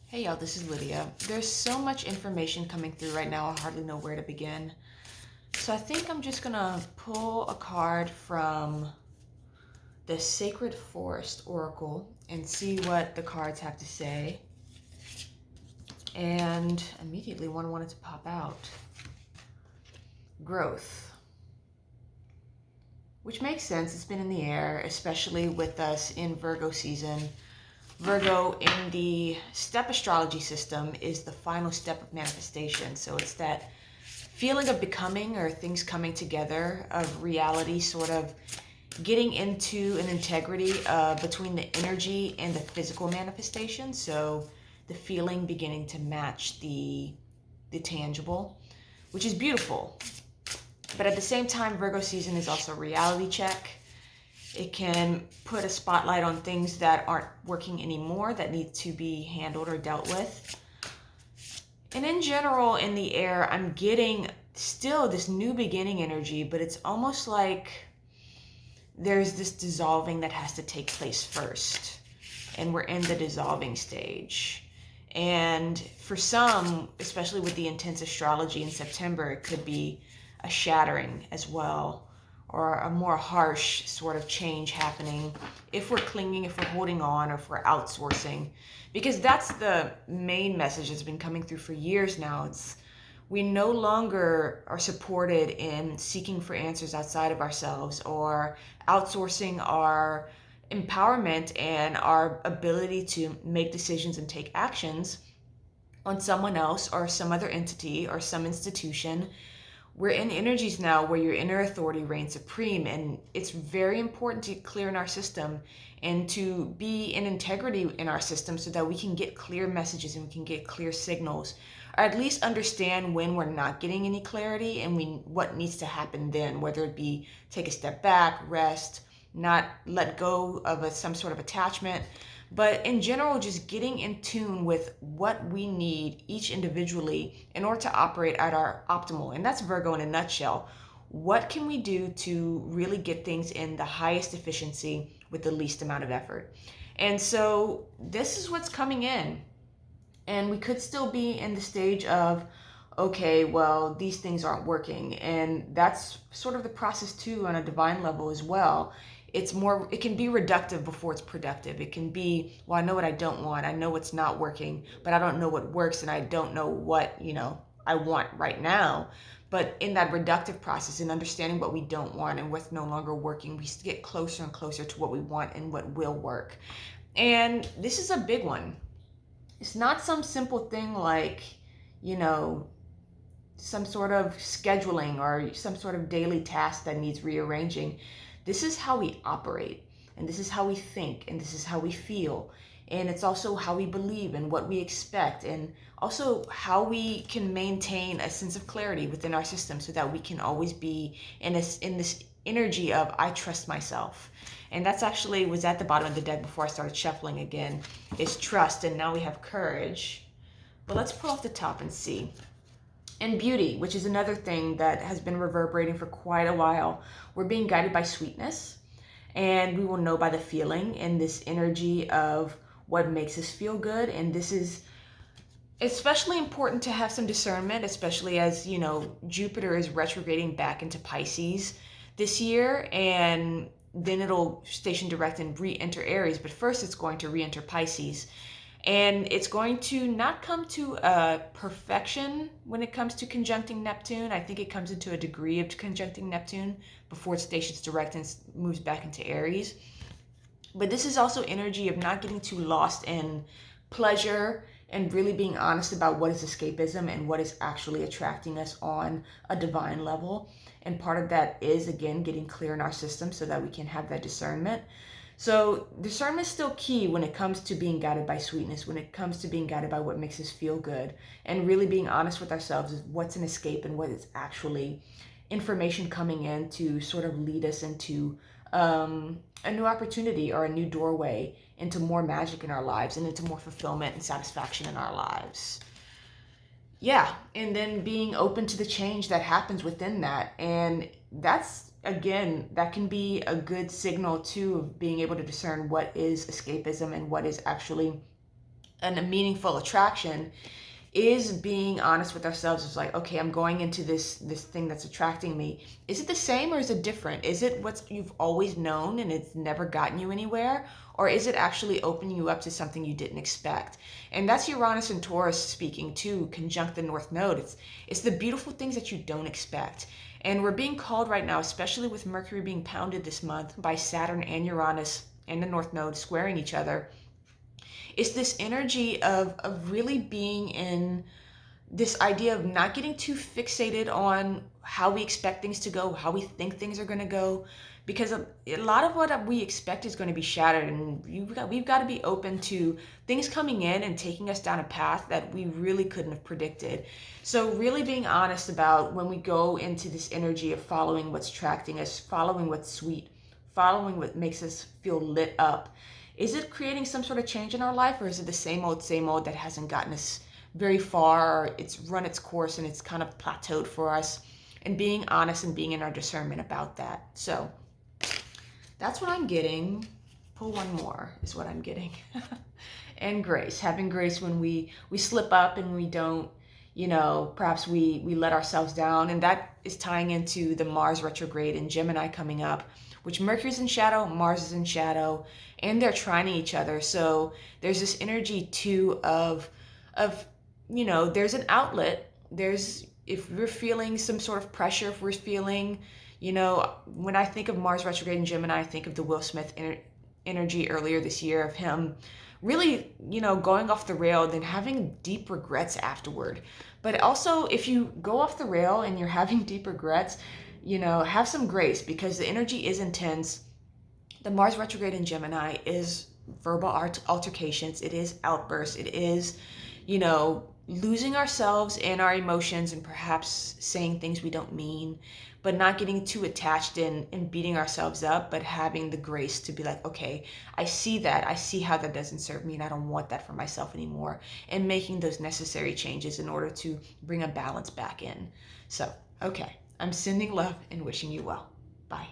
Hey y'all, this is Lydia. There's so much information coming through right now, I hardly know where to begin. So I think I'm just gonna pull a card from the Sacred Forest Oracle and see what the cards have to say. And immediately one wanted to pop out. Growth. Which makes sense, it's been in the air, especially with us in Virgo season. Virgo in the step astrology system is the final step of manifestation. So it's that feeling of becoming or things coming together, of reality sort of getting into an integrity between the energy and the physical manifestation. So the feeling beginning to match the tangible, which is beautiful. But at the same time, Virgo season is also a reality check. It can put a spotlight on things that aren't working anymore, that need to be handled or dealt with. And in general, in the air, I'm getting still this new beginning energy, but it's almost like there's this dissolving that has to take place first. And we're in the dissolving stage. And for some, especially with the intense astrology in September, it could be a shattering as well, or a more harsh sort of change happening if we're clinging, if we're holding on, or if we're outsourcing. Because that's the main message that's been coming through for years now. It's we no longer are supported in seeking for answers outside of ourselves or outsourcing our empowerment and our ability to make decisions and take actions on someone else or some other entity or some institution. We're in energies now where your inner authority reigns supreme, and it's very important to clear in our system and to be in integrity in our system so that we can get clear messages and we can get clear signals, or at least understand when we're not getting any clarity and what needs to happen then, whether it be take a step back, rest, not let go of some sort of attachment. But in general, just getting in tune with what we need each individually in order to operate at our optimal. And that's Virgo in a nutshell. What can we do to really get things in the highest efficiency with the least amount of effort? And so this is what's coming in. And we could still be in the stage of, okay, well, these things aren't working. And that's sort of the process too on a divine level as well. It can be reductive before it's productive. It can be, well, I know what I don't want. I know what's not working, but I don't know what works, and I don't know what, I want right now. But in that reductive process and understanding what we don't want and what's no longer working, we get closer and closer to what we want and what will work. And this is a big one. It's not some simple thing like, you know, some sort of scheduling or some sort of daily task that needs rearranging. This is how we operate, and this is how we think, and this is how we feel. And it's also how we believe and what we expect, and also how we can maintain a sense of clarity within our system so that we can always be in this energy of I trust myself. And that's actually was at the bottom of the deck before I started shuffling again, is trust. And now we have courage. But let's pull off the top and see. And beauty, which is another thing that has been reverberating for quite a while. We're being guided by sweetness, and we will know by the feeling and this energy of what makes us feel good. And this is especially important to have some discernment, especially as, Jupiter is retrograding back into Pisces this year, and then it'll station direct and re-enter Aries. But first it's going to re-enter Pisces. And it's going to not come to a perfection when it comes to conjuncting Neptune. I think it comes into a degree of conjuncting Neptune before it stations direct and moves back into Aries. But this is also energy of not getting too lost in pleasure and really being honest about what is escapism and what is actually attracting us on a divine level. And part of that is, again, getting clear in our system so that we can have that discernment. So discernment is still key when it comes to being guided by sweetness, when it comes to being guided by what makes us feel good, and really being honest with ourselves is what's an escape and what is actually information coming in to sort of lead us into a new opportunity or a new doorway into more magic in our lives and into more fulfillment and satisfaction in our lives. Yeah, and then being open to the change that happens within that. And that's, again, that can be a good signal too of being able to discern what is escapism and what is actually and a meaningful attraction is being honest with ourselves. It's like, okay, I'm going into this thing that's attracting me. Is it the same or is it different? Is it what you've always known and it's never gotten you anywhere? Or is it actually opening you up to something you didn't expect? And that's Uranus and Taurus speaking too, conjunct the North Node. It's the beautiful things that you don't expect. And we're being called right now, especially with Mercury being pounded this month by Saturn and Uranus and the North Node squaring each other. It's this energy of really being in this idea of not getting too fixated on how we expect things to go, how we think things are going to go, because a lot of what we expect is going to be shattered, and we've got to be open to things coming in and taking us down a path that we really couldn't have predicted. So really being honest about when we go into this energy of following what's attracting us, following what's sweet, following what makes us feel lit up. Is it creating some sort of change in our life, or is it the same old that hasn't gotten us very far? Or it's run its course and it's kind of plateaued for us, and being honest and being in our discernment about that. So that's what I'm getting. Pull one more is what I'm getting. And grace, having grace when we slip up and we don't, perhaps we let ourselves down. And that is tying into the Mars retrograde in Gemini coming up, which Mercury's in shadow, Mars is in shadow, and they're trining each other. So there's this energy too of there's an outlet. If we're feeling some sort of pressure, if we're feeling, when I think of Mars retrograde in Gemini, I think of the Will Smith energy earlier this year of him really, going off the rail, then having deep regrets afterward. But also, if you go off the rail and you're having deep regrets, have some grace, because the energy is intense. The Mars retrograde in Gemini is verbal altercations. It is outbursts. It is, losing ourselves in our emotions and perhaps saying things we don't mean, but not getting too attached in and beating ourselves up, but having the grace to be like, okay, I see that. I see how that doesn't serve me and I don't want that for myself anymore. And making those necessary changes in order to bring a balance back in. So, okay, I'm sending love and wishing you well. Bye.